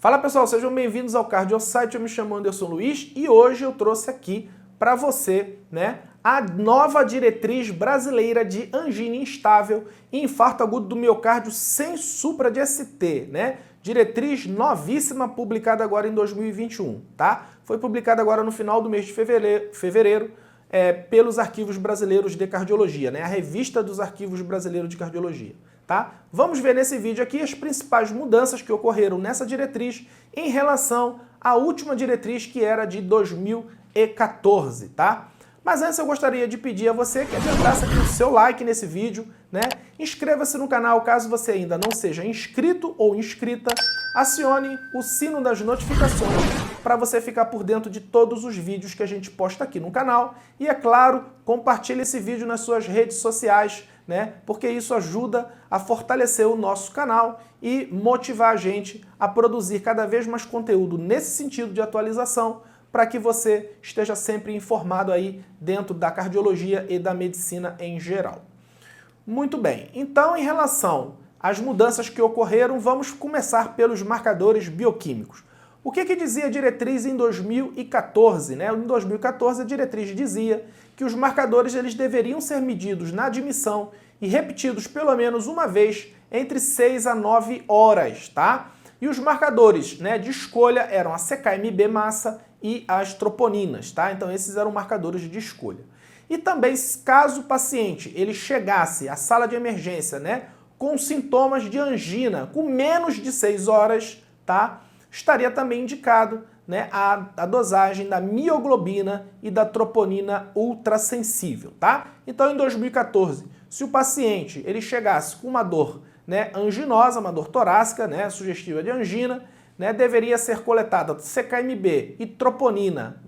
Fala pessoal, sejam bem-vindos ao CardioSite, eu me chamo Anderson Luiz e hoje eu trouxe aqui para você, a nova diretriz brasileira de angina instável e infarto agudo do miocárdio sem supra de ST, Diretriz novíssima, publicada agora em 2021, tá? Foi publicada agora no final do mês de fevereiro pelos Arquivos Brasileiros de Cardiologia, a Revista dos Arquivos Brasileiros de Cardiologia. Tá? Vamos ver nesse vídeo aqui as principais mudanças que ocorreram nessa diretriz em relação à última diretriz que era de 2014, tá? Mas antes eu gostaria de pedir a você que adiantasse aqui o seu like nesse vídeo, Inscreva-se no canal caso você ainda não seja inscrito ou inscrita, acione o sino das notificações para você ficar por dentro de todos os vídeos que a gente posta aqui no canal e, é claro, compartilhe esse vídeo nas suas redes sociais, porque isso ajuda a fortalecer o nosso canal e motivar a gente a produzir cada vez mais conteúdo nesse sentido de atualização para que você esteja sempre informado aí dentro da cardiologia e da medicina em geral. Muito bem, então em relação às mudanças que ocorreram, vamos começar pelos marcadores bioquímicos. O que dizia a diretriz em 2014? Em 2014 a diretriz dizia que os marcadores eles deveriam ser medidos na admissão e repetidos pelo menos uma vez entre 6 a 9 horas, tá? E os marcadores de escolha eram a CKMB massa e as troponinas, tá? Então esses eram marcadores de escolha. E também, caso o paciente ele chegasse à sala de emergência, com sintomas de angina, com menos de 6 horas, tá? Estaria também indicado a dosagem da mioglobina e da troponina ultrassensível, tá? Então, em 2014, se o paciente ele chegasse com uma dor anginosa, uma dor torácica, sugestiva de angina, deveria ser coletada CKMB e troponina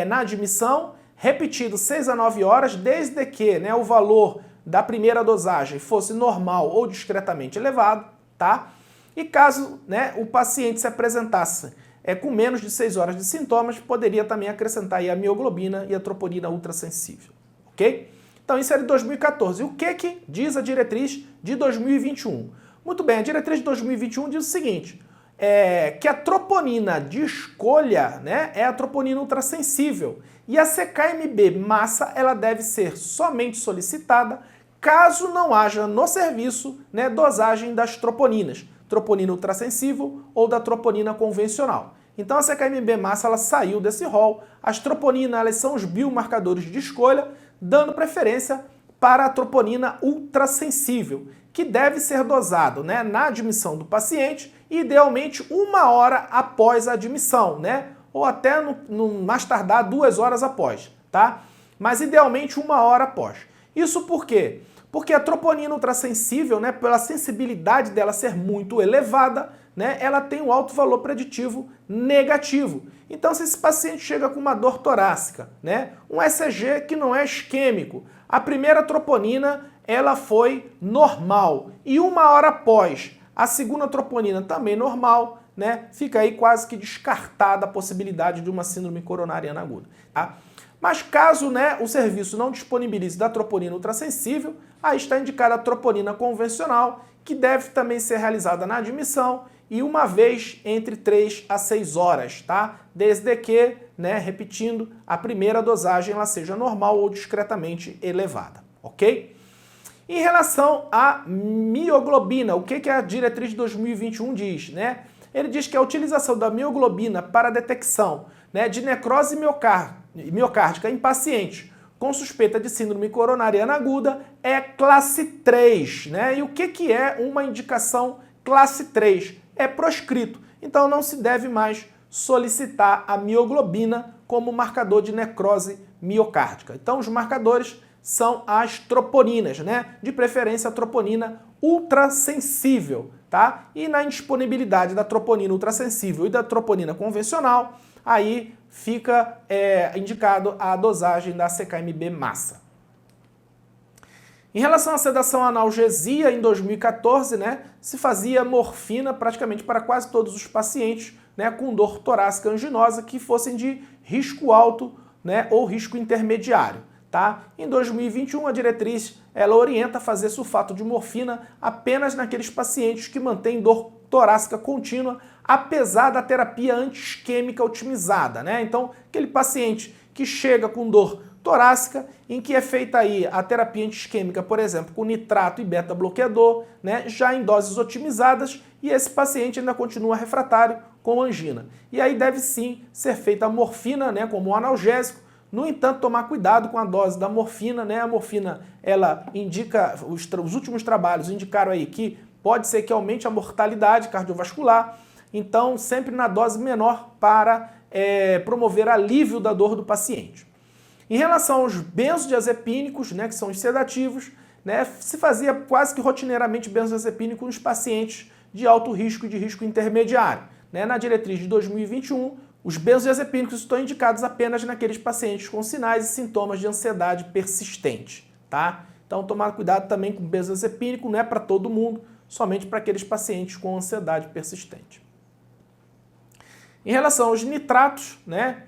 na admissão, repetido 6 a 9 horas, desde que o valor da primeira dosagem fosse normal ou discretamente elevado, tá? E caso o paciente se apresentasse com menos de 6 horas de sintomas, poderia também acrescentar aí a mioglobina e a troponina ultrassensível, ok? Então isso é de 2014. E o que diz a diretriz de 2021? Muito bem, a diretriz de 2021 diz o seguinte, que a troponina de escolha é a troponina ultrassensível e a CKMB massa ela deve ser somente solicitada caso não haja no serviço dosagem das troponinas, troponina ultrassensível ou da troponina convencional. Então a CKMB massa ela saiu desse rol, as troponinas elas são os biomarcadores de escolha, dando preferência para a troponina ultrassensível, que deve ser dosado na admissão do paciente, idealmente 1 hora após a admissão, ou até no mais tardar 2 horas após, tá? Mas idealmente 1 hora após. Isso por quê? Porque a troponina ultrassensível, pela sensibilidade dela ser muito elevada, ela tem um alto valor preditivo negativo. Então, se esse paciente chega com uma dor torácica, um ECG que não é isquêmico, a primeira troponina ela foi normal e 1 hora após a segunda troponina também normal, fica aí quase que descartada a possibilidade de uma síndrome coronariana aguda, tá? Mas caso o serviço não disponibilize da troponina ultrassensível, aí está indicada a troponina convencional, que deve também ser realizada na admissão e uma vez entre 3 a 6 horas, tá? Desde que, repetindo, a primeira dosagem ela seja normal ou discretamente elevada, ok? Em relação à mioglobina, o que a diretriz de 2021 diz, Ele diz que a utilização da mioglobina para a detecção de necrose miocárdica em pacientes com suspeita de síndrome coronariana aguda é classe 3, E o que é uma indicação classe 3? É proscrito, então não se deve mais solicitar a mioglobina como marcador de necrose miocárdica. Então os marcadores são as troponinas, De preferência a troponina ultrassensível, tá? E na indisponibilidade da troponina ultrassensível e da troponina convencional, aí fica indicado a dosagem da CKMB massa. Em relação à sedação analgesia, em 2014, se fazia morfina praticamente para quase todos os pacientes com dor torácica anginosa que fossem de risco alto ou risco intermediário. Tá? Em 2021, a diretriz ela orienta a fazer sulfato de morfina apenas naqueles pacientes que mantêm dor torácica contínua, apesar da terapia anti-isquêmica otimizada, né? Então, aquele paciente que chega com dor torácica, em que é feita aí a terapia anti-isquêmica, por exemplo, com nitrato e beta-bloqueador, né, já em doses otimizadas, e esse paciente ainda continua refratário com angina. E aí deve sim ser feita a morfina, né, como um analgésico. No entanto, tomar cuidado com a dose da morfina, né? A morfina, ela indica, os últimos trabalhos indicaram aí que pode ser que aumente a mortalidade cardiovascular, então sempre na dose menor para promover alívio da dor do paciente. Em relação aos benzodiazepínicos, né, que são os sedativos, né, se fazia quase que rotineiramente benzodiazepínico nos pacientes de alto risco e de risco intermediário. Né? Na diretriz de 2021, os benzodiazepínicos estão indicados apenas naqueles pacientes com sinais e sintomas de ansiedade persistente. Tá? Então, tomar cuidado também com o benzodiazepínico, não é para todo mundo, somente para aqueles pacientes com ansiedade persistente. Em relação aos nitratos, né,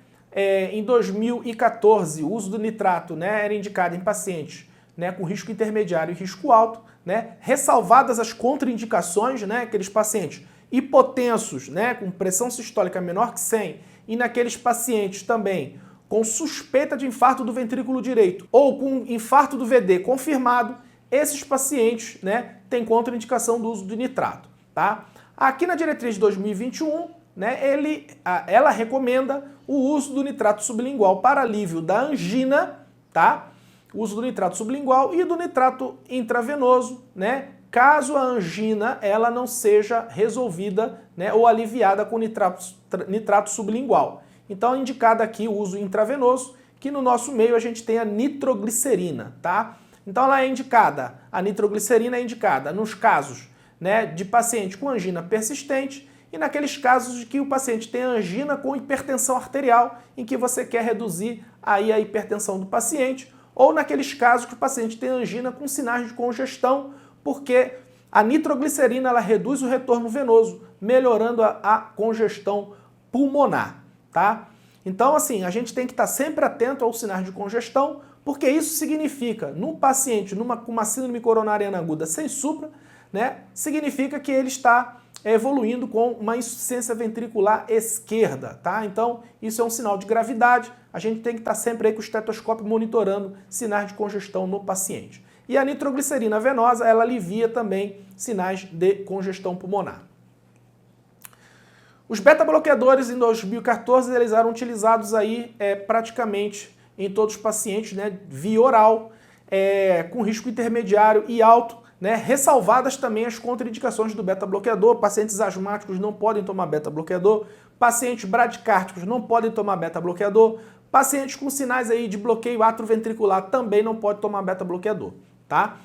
em 2014, o uso do nitrato, né, era indicado em pacientes, né, com risco intermediário e risco alto, né, ressalvadas as contraindicações, né, aqueles pacientes hipotensos, né, com pressão sistólica menor que 100, e naqueles pacientes também com suspeita de infarto do ventrículo direito ou com infarto do VD confirmado, esses pacientes, né, têm contraindicação do uso do nitrato. Tá? Aqui na diretriz de 2021, né, ela recomenda o uso do nitrato sublingual para alívio da angina, tá? O uso do nitrato sublingual e do nitrato intravenoso, né? Caso a angina ela não seja resolvida, né, ou aliviada com nitrato sublingual. Então é indicado aqui o uso intravenoso, que no nosso meio a gente tem a nitroglicerina, tá? Então ela é indicada, a nitroglicerina é indicada nos casos, né, de paciente com angina persistente e naqueles casos de que o paciente tem angina com hipertensão arterial, em que você quer reduzir aí a hipertensão do paciente, ou naqueles casos que o paciente tem angina com sinais de congestão, porque a nitroglicerina ela reduz o retorno venoso, melhorando a congestão pulmonar, tá? Então, assim, a gente tem que estar sempre atento aos sinais de congestão, porque isso significa, no paciente com uma síndrome coronariana aguda sem supra, né, significa que ele está evoluindo com uma insuficiência ventricular esquerda, tá? Então, isso é um sinal de gravidade, a gente tem que estar sempre aí com o estetoscópio monitorando sinais de congestão no paciente. E a nitroglicerina venosa, ela alivia também sinais de congestão pulmonar. Os beta-bloqueadores em 2014 eles eram utilizados aí praticamente em todos os pacientes, né, via oral, com risco intermediário e alto, né, ressalvadas também as contraindicações do beta-bloqueador. Pacientes asmáticos não podem tomar beta-bloqueador, pacientes bradicárticos não podem tomar beta-bloqueador, pacientes com sinais aí de bloqueio atroventricular também não podem tomar beta-bloqueador, tá?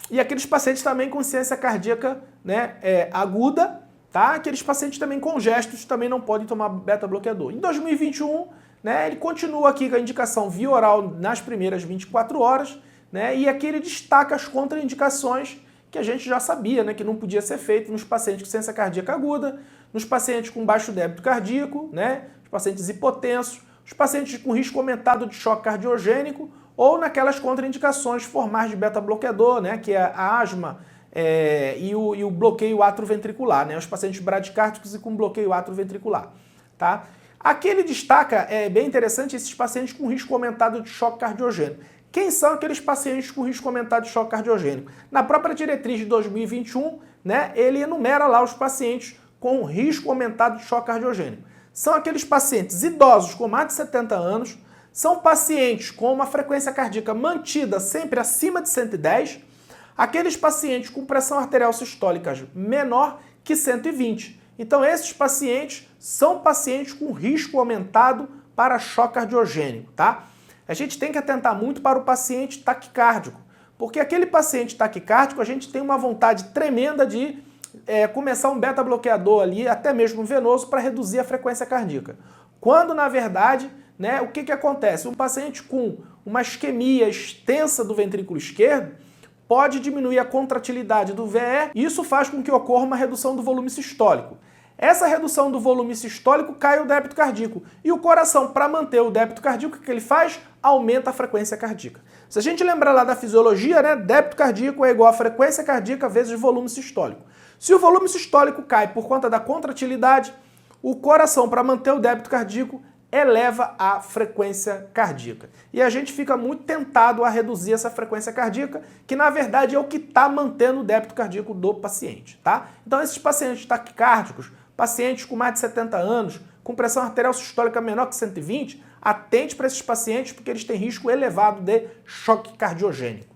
E aqueles pacientes também com insuficiência cardíaca, né, aguda, tá? Aqueles pacientes também congestos também não podem tomar beta-bloqueador. Em 2021, né, ele continua aqui com a indicação via oral nas primeiras 24 horas, né, e aqui ele destaca as contraindicações que a gente já sabia, né, que não podia ser feito nos pacientes com insuficiência cardíaca aguda, nos pacientes com baixo débito cardíaco, né, os pacientes hipotensos, os pacientes com risco aumentado de choque cardiogênico ou naquelas contraindicações formais de beta-bloqueador, né, que é a asma e o bloqueio atroventricular, né, os pacientes bradicárticos e com bloqueio atroventricular, tá? Aqui ele destaca, bem interessante, esses pacientes com risco aumentado de choque cardiogênico. Quem são aqueles pacientes com risco aumentado de choque cardiogênico? Na própria diretriz de 2021, né, ele enumera lá os pacientes com risco aumentado de choque cardiogênico. São aqueles pacientes idosos com mais de 70 anos, são pacientes com uma frequência cardíaca mantida sempre acima de 110, aqueles pacientes com pressão arterial sistólica menor que 120. Então esses pacientes são pacientes com risco aumentado para choque cardiogênico, tá? A gente tem que atentar muito para o paciente taquicárdico, porque aquele paciente taquicárdico a gente tem uma vontade tremenda de começar um beta-bloqueador ali, até mesmo venoso, para reduzir a frequência cardíaca. Quando, na verdade, né, o que acontece? Um paciente com uma isquemia extensa do ventrículo esquerdo pode diminuir a contratilidade do VE e isso faz com que ocorra uma redução do volume sistólico. Essa redução do volume sistólico cai o débito cardíaco. E o coração, para manter o débito cardíaco, o que ele faz? Aumenta a frequência cardíaca. Se a gente lembrar lá da fisiologia, né, débito cardíaco é igual a frequência cardíaca vezes volume sistólico. Se o volume sistólico cai por conta da contratilidade, o coração, para manter o débito cardíaco, eleva a frequência cardíaca. E a gente fica muito tentado a reduzir essa frequência cardíaca, que na verdade é o que está mantendo o débito cardíaco do paciente, tá? Então esses pacientes taquicárdicos, pacientes com mais de 70 anos, com pressão arterial sistólica menor que 120, atente para esses pacientes porque eles têm risco elevado de choque cardiogênico.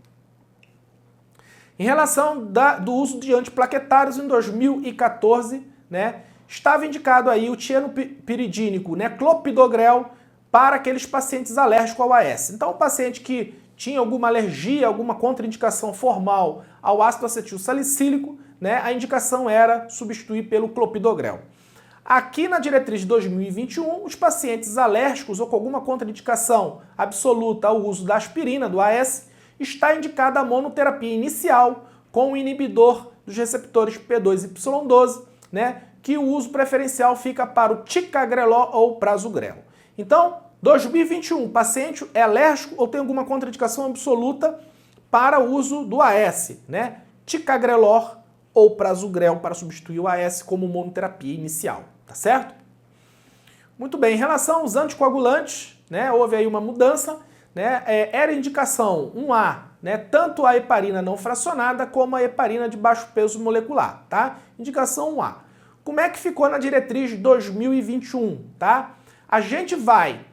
Em relação do uso de antiplaquetários, em 2014, né, estava indicado aí o tienopiridínico, né, clopidogrel, para aqueles pacientes alérgicos ao AS. Então, o paciente que tinha alguma alergia, alguma contraindicação formal ao ácido acetil salicílico, né, a indicação era substituir pelo clopidogrel. Aqui na diretriz de 2021, os pacientes alérgicos ou com alguma contraindicação absoluta ao uso da aspirina, do AS, está indicada a monoterapia inicial com o inibidor dos receptores P2Y12, né, que o uso preferencial fica para o ticagrelor ou prasugrel. Então, 2021, paciente é alérgico ou tem alguma contraindicação absoluta para o uso do AS, né, ticagrelor ou prasugrel para substituir o AS como monoterapia inicial, tá certo? Muito bem, em relação aos anticoagulantes, né, houve aí uma mudança, né, era indicação 1A, né, tanto a heparina não fracionada como a heparina de baixo peso molecular, tá? Indicação 1A. Como é que ficou na diretriz de 2021, tá? A gente vai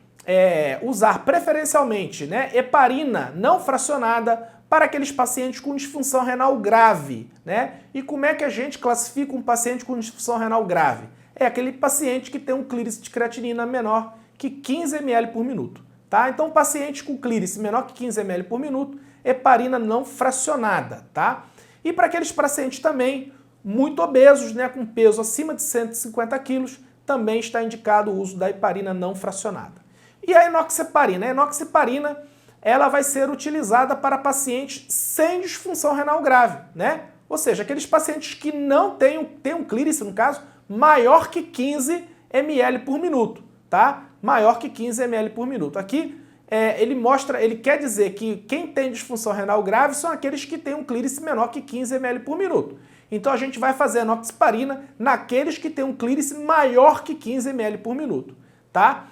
usar preferencialmente, né, heparina não fracionada para aqueles pacientes com disfunção renal grave, né? E como é que a gente classifica um paciente com disfunção renal grave? É aquele paciente que tem um clírice de creatinina menor que 15 ml por minuto, tá? Então, paciente com clírice menor que 15 ml por minuto, heparina não fracionada, tá? E para aqueles pacientes também muito obesos, né, com peso acima de 150 quilos, também está indicado o uso da heparina não fracionada. E a enoxaparina? A enoxaparina, ela vai ser utilizada para pacientes sem disfunção renal grave, né? Ou seja, aqueles pacientes que não têm um clírice, no caso, maior que 15 ml por minuto, tá? Maior que 15 ml por minuto. Aqui ele quer dizer que quem tem disfunção renal grave são aqueles que têm um clírice menor que 15 ml por minuto. Então a gente vai fazer a enoxaparina naqueles que têm um clírice maior que 15 ml por minuto, tá?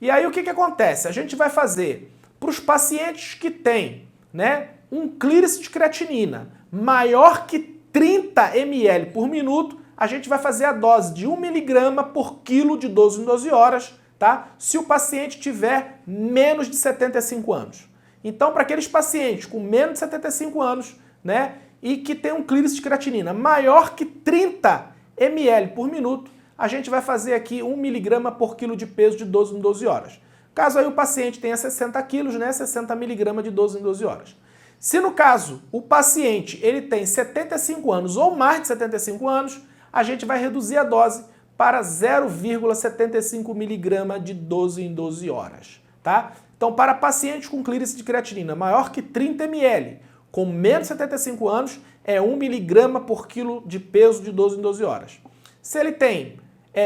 E aí o que acontece? A gente vai fazer para os pacientes que têm, né, um clírice de creatinina maior que 30 ml por minuto, a gente vai fazer a dose de 1 mg por quilo de 12 em 12 horas, tá? Se o paciente tiver menos de 75 anos. Então, para aqueles pacientes com menos de 75 anos, né, e que tem um clírice de creatinina maior que 30 ml por minuto, a gente vai fazer aqui 1 mg por quilo de peso de 12 em 12 horas. Caso aí o paciente tenha 60 quilos, né, 60 mg de 12 em 12 horas. Se no caso o paciente ele tem 75 anos ou mais de 75 anos, a gente vai reduzir a dose para 0,75 mg de 12 em 12 horas, tá? Então, para pacientes com clírice de creatinina maior que 30 ml, com menos de 75 anos, é 1 mg por quilo de peso de 12 em 12 horas. Se ele tem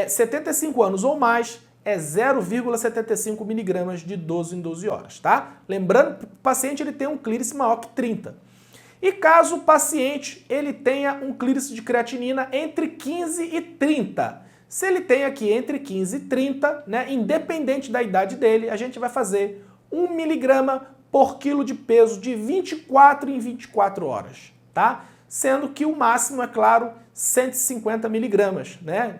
75 anos ou mais, é 0,75 mg de 12 em 12 horas, tá? Lembrando que o paciente ele tem um clírice maior que 30. E caso o paciente ele tenha um clírice de creatinina entre 15 e 30, se ele tem aqui entre 15 e 30, né, independente da idade dele, a gente vai fazer 1 mg por quilo de peso de 24 em 24 horas, tá? Sendo que o máximo, é claro, 150 mg, né?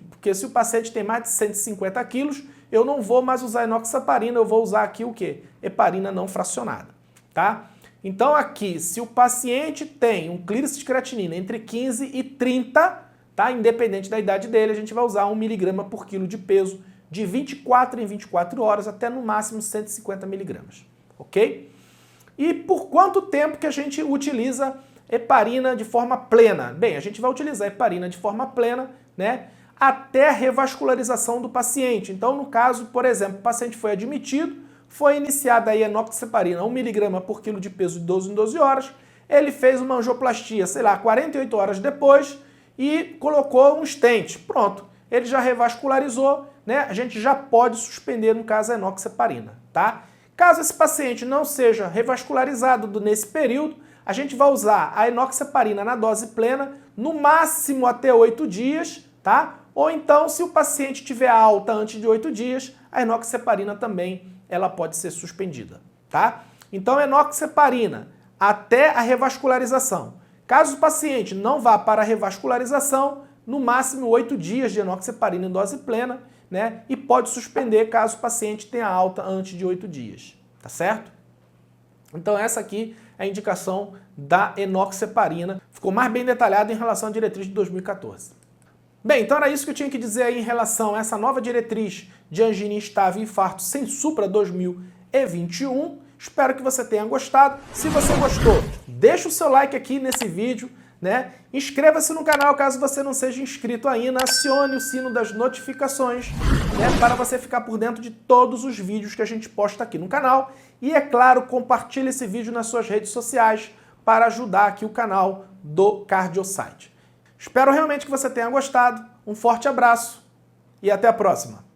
Porque se o paciente tem mais de 150 quilos, eu não vou mais usar enoxaparina, eu vou usar aqui o quê? Heparina não fracionada, tá? Então aqui, se o paciente tem um clírice de creatinina entre 15 e 30, tá? Independente da idade dele, a gente vai usar 1 mg por quilo de peso de 24 em 24 horas até no máximo 150 mg, ok? E por quanto tempo que a gente utiliza heparina de forma plena? Bem, a gente vai utilizar heparina de forma plena, né, até a revascularização do paciente. Então, no caso, por exemplo, o paciente foi admitido, foi iniciada aí a enoxaparina 1 mg por quilo de peso de 12 em 12 horas, ele fez uma angioplastia, sei lá, 48 horas depois e colocou um stent. Pronto, ele já revascularizou, né? A gente já pode suspender, no caso, a enoxaparina, tá? Caso esse paciente não seja revascularizado nesse período, a gente vai usar a enoxaparina na dose plena no máximo até 8 dias, tá? Ou então, se o paciente tiver alta antes de 8 dias, a enoxaparina também ela pode ser suspendida, tá? Então, enoxaparina até a revascularização. Caso o paciente não vá para a revascularização, no máximo 8 dias de enoxaparina em dose plena, né? E pode suspender caso o paciente tenha alta antes de 8 dias, tá certo? Então essa aqui é a indicação da enoxaparina. Ficou mais bem detalhado em relação à diretriz de 2014. Bem, então era isso que eu tinha que dizer aí em relação a essa nova diretriz de angina instável e infarto sem supra 2021. Espero que você tenha gostado. Se você gostou, deixa o seu like aqui nesse vídeo, né? Inscreva-se no canal caso você não seja inscrito ainda, acione o sino das notificações, né, para você ficar por dentro de todos os vídeos que a gente posta aqui no canal. E é claro, compartilhe esse vídeo nas suas redes sociais para ajudar aqui o canal do CardioSite. Espero realmente que você tenha gostado, um forte abraço e até a próxima!